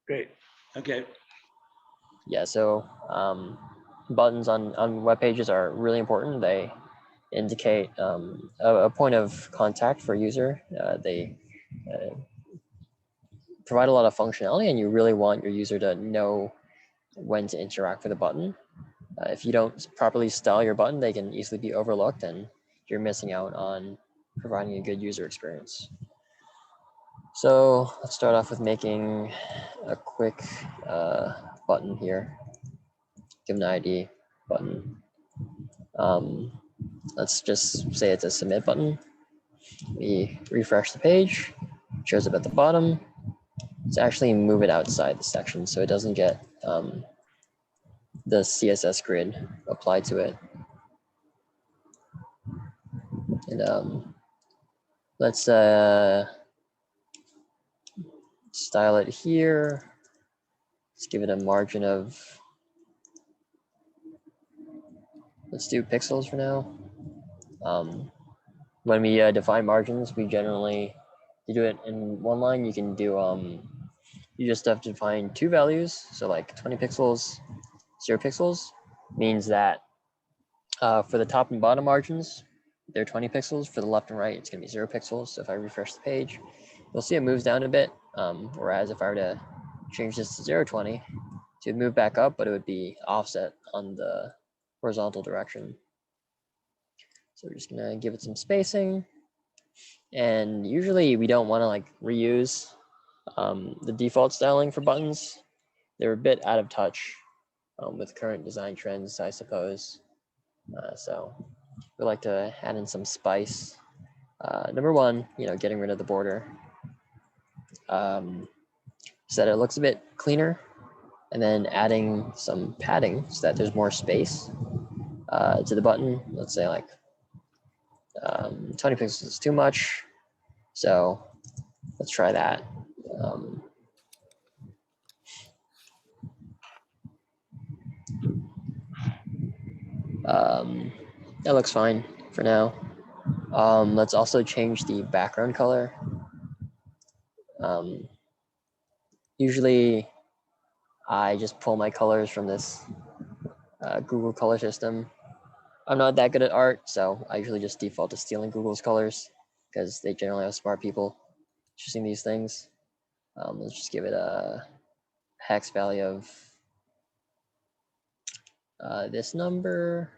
Great. Okay. Yeah, so buttons on web pages are really important. They indicate a point of contact for a user. They provide a lot of functionality, and you really want your user to know when to interact with a button. If you don't properly style your button, they can easily be overlooked, and you're missing out on providing a good user experience. So let's start off with making a quick button here. Give an ID button. Let's just say it's a submit button. We refresh the page, shows up at the bottom. Let's actually move it outside the section so it doesn't get the CSS grid applied to it. And let's style it here. Let's give it a margin of, let's do pixels for now. When we define margins, we generally do it in one line. You can do, you just have to define two values. So like 20 pixels, 0 pixels means that for the top and bottom margins, they're 20 pixels. For the left and right, it's going to be 0 pixels. So if I refresh the page, you'll see it moves down a bit. Whereas if I were to change this to 0.20, it would move back up, but it would be offset on the horizontal direction. So we're just going to give it some spacing. And usually we don't want to like reuse the default styling for buttons. They're a bit out of touch with current design trends, I suppose. So we like to add in some spice. Number one, getting rid of the border so that it looks a bit cleaner, and then adding some padding so that there's more space to the button. Let's say like 20 pixels is too much, so let's try that. That looks fine for now. Let's also change the background color. Usually I just pull my colors from this Google color system. I'm not that good at art, so I usually just default to stealing Google's colors because they generally have smart people choosing these things. Let's just give it a hex value of this number.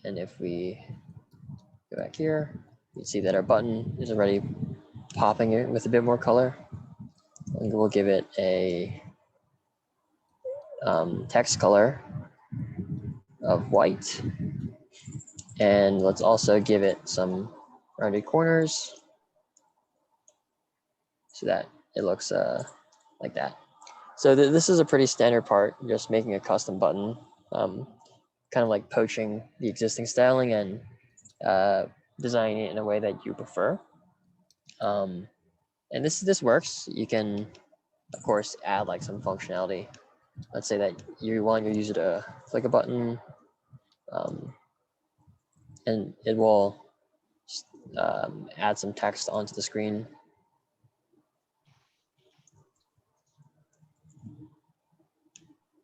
And if we go back here, you can see that our button is already popping it with a bit more color. And we'll give it a text color of white. And let's also give it some rounded corners so that it looks like that. So this is a pretty standard part, just making a custom button, kind of like poaching the existing styling and designing it in a way that you prefer. And this works. You can, of course, add like some functionality. Let's say that you want your user to click a button, and it will add some text onto the screen.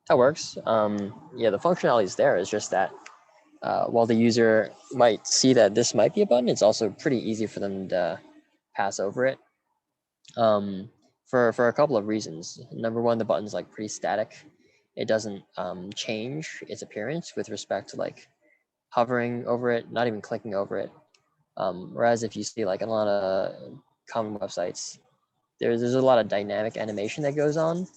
That works. Yeah, the functionality is there. It's just that while the user might see that this might be a button, it's also pretty easy for them to pass over it for a couple of reasons. Number one, the button's like pretty static. It doesn't change its appearance with respect to like hovering over it, not even clicking over it. Whereas if you see like on a lot of common websites, there's a lot of dynamic animation that goes on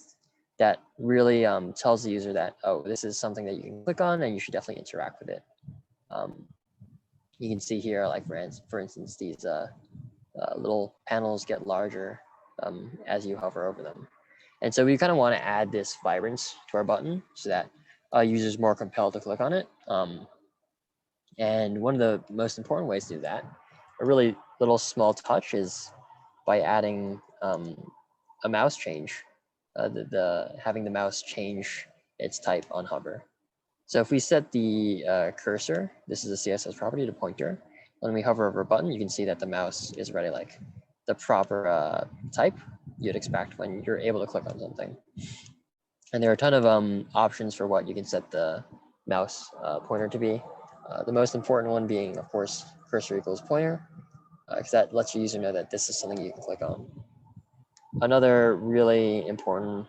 that really tells the user that, oh, this is something that you can click on and you should definitely interact with it. You can see here, like for instance, these little panels get larger as you hover over them. And so we kind of want to add this vibrance to our button so that a user is more compelled to click on it. And one of the most important ways to do that, a really little small touch, is by adding a mouse change, having the mouse change its type on hover. So if we set the cursor, this is a CSS property, to pointer. When we hover over a button, you can see that the mouse is already like the proper type. you'd expect when you're able to click on something. And there are a ton of options for what you can set the mouse pointer to be. The most important one being, of course, cursor equals pointer, because that lets your user know that this is something you can click on. Another really important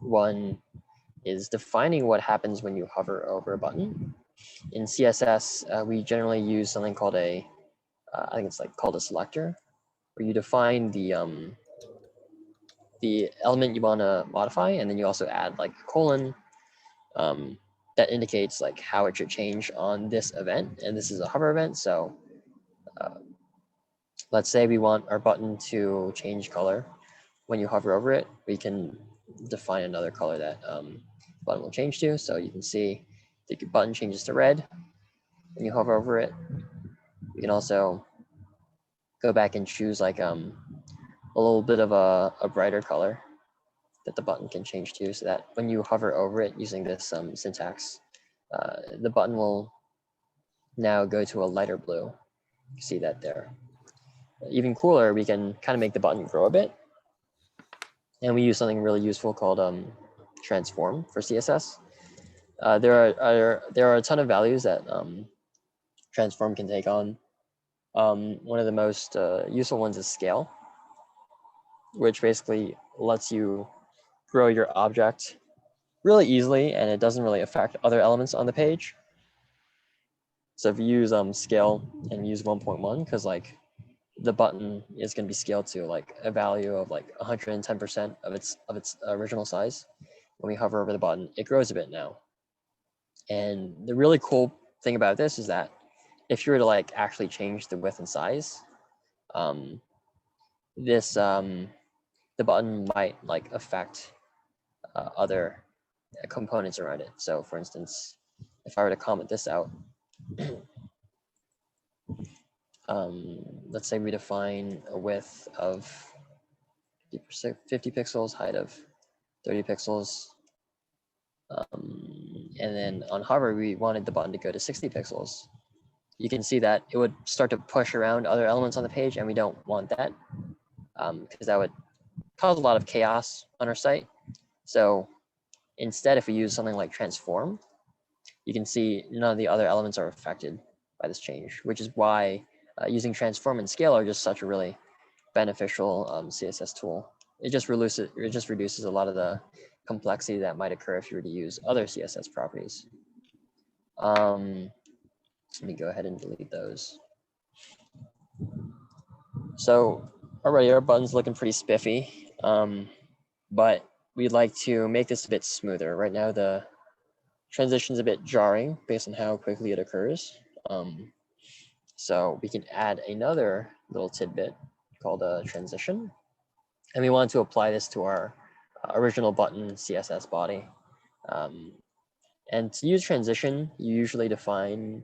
one is defining what happens when you hover over a button. In CSS, we generally use something called I think it's like called a selector, where you define the element you want to modify, and then you also add like a colon that indicates like how it should change on this event, and this is a hover event. So let's say we want our button to change color. When you hover over it, we can define another color that button will change to. So you can see the button changes to red when you hover over it. You can also go back and choose like a little bit of a brighter color that the button can change to, so that when you hover over it using this syntax, the button will now go to a lighter blue. You see that there. Even cooler, we can kind of make the button grow a bit. And we use something really useful called transform for CSS. There are a ton of values that transform can take on. One of the most useful ones is scale, which basically lets you grow your object really easily, and it doesn't really affect other elements on the page. So if you use scale and use 1.1, because like the button is going to be scaled to like a value of like 110% of its original size. When we hover over the button, it grows a bit now. And the really cool thing about this is that if you were to like actually change the width and size, the button might like affect other components around it. So for instance, if I were to comment this out, let's say we define a width of 50 pixels, height of 30 pixels. And then on hover, we wanted the button to go to 60 pixels. You can see that it would start to push around other elements on the page, and we don't want that because that would cause a lot of chaos on our site. So instead, if we use something like transform, you can see none of the other elements are affected by this change, which is why using transform and scale are just such a really beneficial CSS tool. It just reduces a lot of the complexity that might occur if you were to use other CSS properties. Let me go ahead and delete those. So already our button's looking pretty spiffy, but we'd like to make this a bit smoother. Right now the transition's a bit jarring based on how quickly it occurs. So we can add another little tidbit called a transition. And we want to apply this to our original button CSS body. And to use transition, you usually define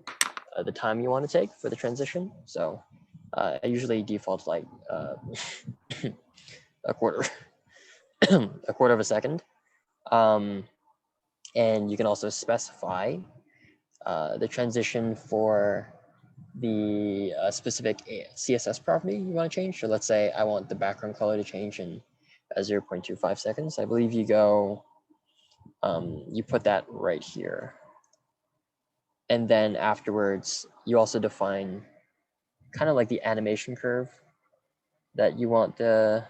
the time you want to take for the transition. So I usually default like a quarter, a quarter of a second. And you can also specify the transition for the specific CSS property you want to change. So let's say I want the background color to change in 0.25 seconds. I believe you go, you put that right here. And then afterwards, you also define kind of like the animation curve that you want the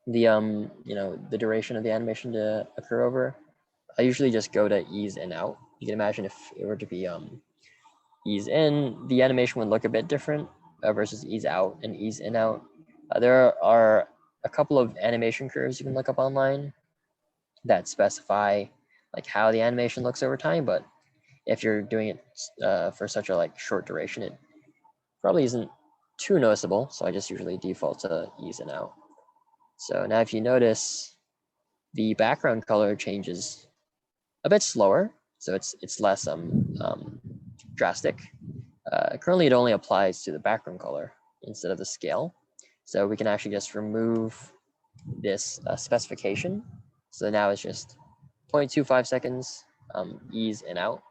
duration of the animation to occur over. I usually just go to ease in out. You can imagine if it were to be ease in, the animation would look a bit different versus ease out and ease in out. There are a couple of animation curves you can look up online that specify like how the animation looks over time, but if you're doing it for such a like short duration, it probably isn't too noticeable. So I just usually default to ease in out. So now if you notice, the background color changes a bit slower, so it's less drastic. Currently, it only applies to the background color instead of the scale. So we can actually just remove this specification. So now it's just 0.25 seconds, ease in out.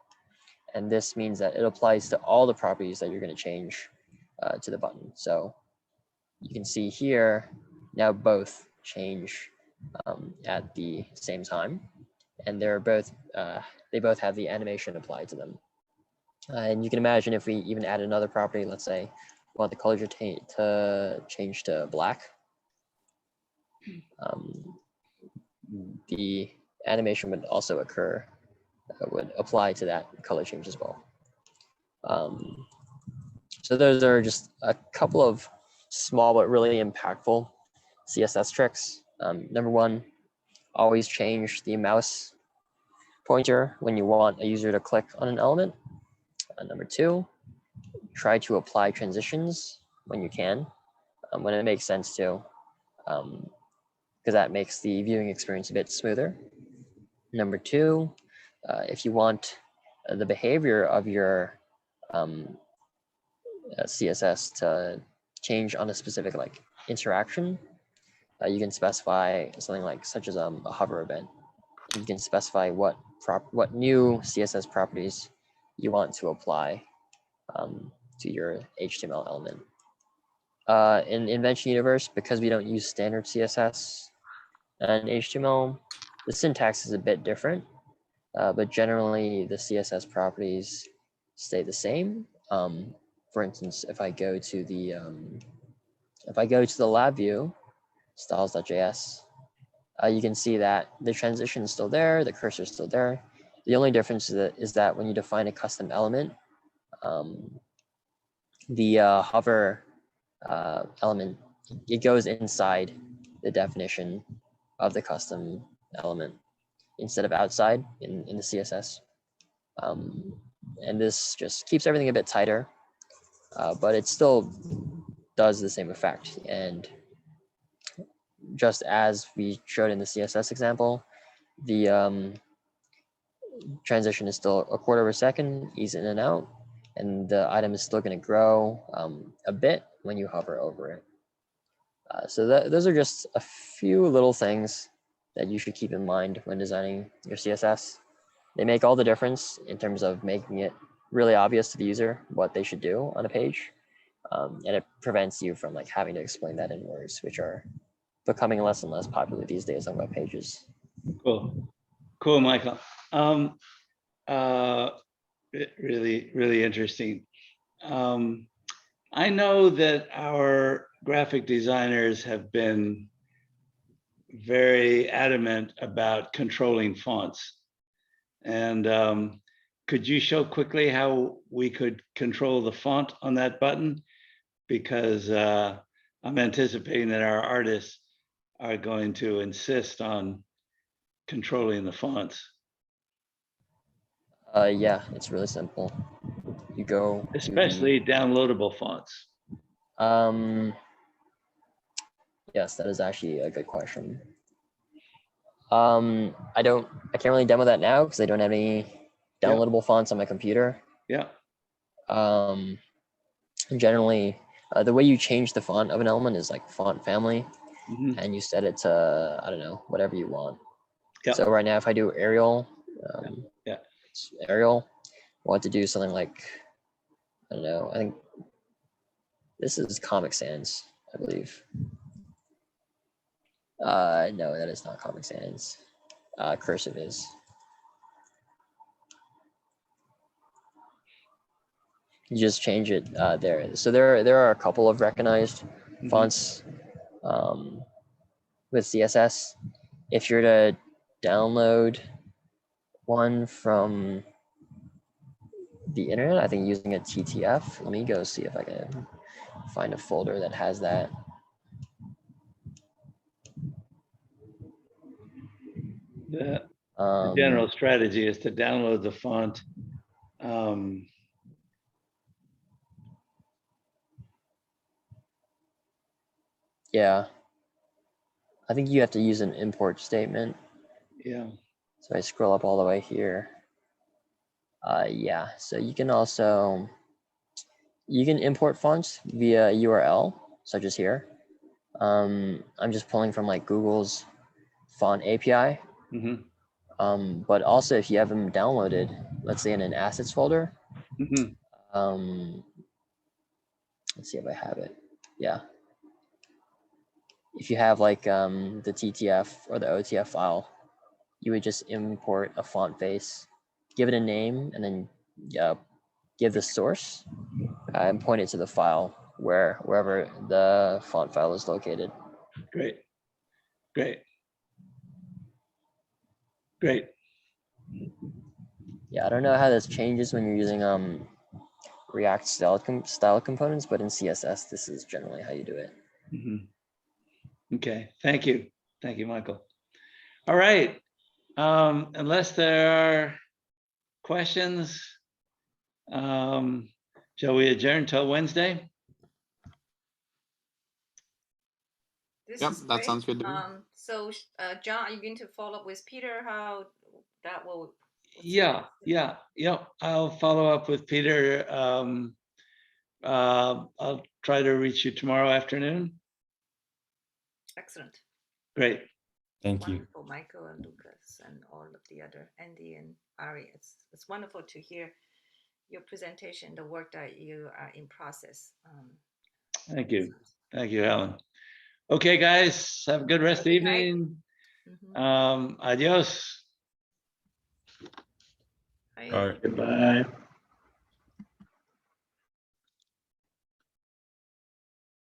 And this means that it applies to all the properties that you're going to change to the button. So you can see here, now both change at the same time, and they're both they both have the animation applied to them. And you can imagine if we even add another property, let's say we want the color to change to black, the animation would also occur, would apply to that color change as well. So those are just a couple of small but really impactful CSS tricks. Number one, always change the mouse pointer when you want a user to click on an element. Number two, try to apply transitions when you can, when it makes sense to, because that makes the viewing experience a bit smoother. Number two, if you want the behavior of your CSS to change on a specific like interaction, you can specify something like such as a hover event. You can specify what new CSS properties you want to apply to your HTML element. In Invention Universe, because we don't use standard CSS and HTML, the syntax is a bit different, but generally the CSS properties stay the same. For instance, if I go to the lab view, styles.js, you can see that the transition is still there, the cursor is still there. The only difference is that when you define a custom element, the hover element, it goes inside the definition of the custom element instead of outside in the CSS. And this just keeps everything a bit tighter, but it still does the same effect. And just as we showed in the CSS example, the transition is still a quarter of a second, ease in and out, and the item is still going to grow a bit when you hover over it. So those are just a few little things that you should keep in mind when designing your CSS. They make all the difference in terms of making it really obvious to the user what they should do on a page, and it prevents you from like having to explain that in words, which are becoming less and less popular these days on web pages. Cool, Michael. Really interesting. I know that our graphic designers have been very adamant about controlling fonts. And could you show quickly how we could control the font on that button? Because I'm anticipating that our artists are going to insist on controlling the fonts. Yeah, it's really simple. You go especially downloadable fonts. Yes, that is actually a good question. I can't really demo that now because I don't have any downloadable fonts on my computer. Yeah. Generally, the way you change the font of an element is like font family, and you set it to, I don't know, whatever you want. Yeah. So right now, if I do Arial, Arial, I want to do something like, I don't know, I think this is Comic Sans, I believe. No, that is not Comic Sans. Cursive is. You just change it there. So there are a couple of recognized fonts with CSS. If you're to download one from the internet, I think using a TTF. Let me go see if I can find a folder that has that. The general strategy is to download the font. Yeah, I think you have to use an import statement. Yeah. So I scroll up all the way here. Yeah, so you can also, you can import fonts via URL, such as here. I'm just pulling from like Google's font API. But also if you have them downloaded, let's say in an assets folder, let's see if I have it. Yeah. if you have like the TTF or the OTF file, you would just import a font face, give it a name, and then give the source and point it to the file wherever the font file is located. Great, great, great. Yeah, I don't know how this changes when you're using React style components, but in CSS, this is generally how you do it. Mhm. Okay, thank you. Thank you, Michael. All right. Unless there are questions, shall we adjourn till Wednesday? This Yep, is that great. sounds good to me. So, John, are you going to follow up with Peter? How that will? Yeah. I'll follow up with Peter. I'll try to reach you tomorrow afternoon. Excellent. Great. Thank you. Wonderful, Michael and Lucas and all of the other Andy and Ari. It's wonderful to hear your presentation, the work that you are in process. Thank you. Thank you, Helen. Okay, guys, have a good rest of the Good night. evening. Mhm. Adios. Bye. All right. Goodbye.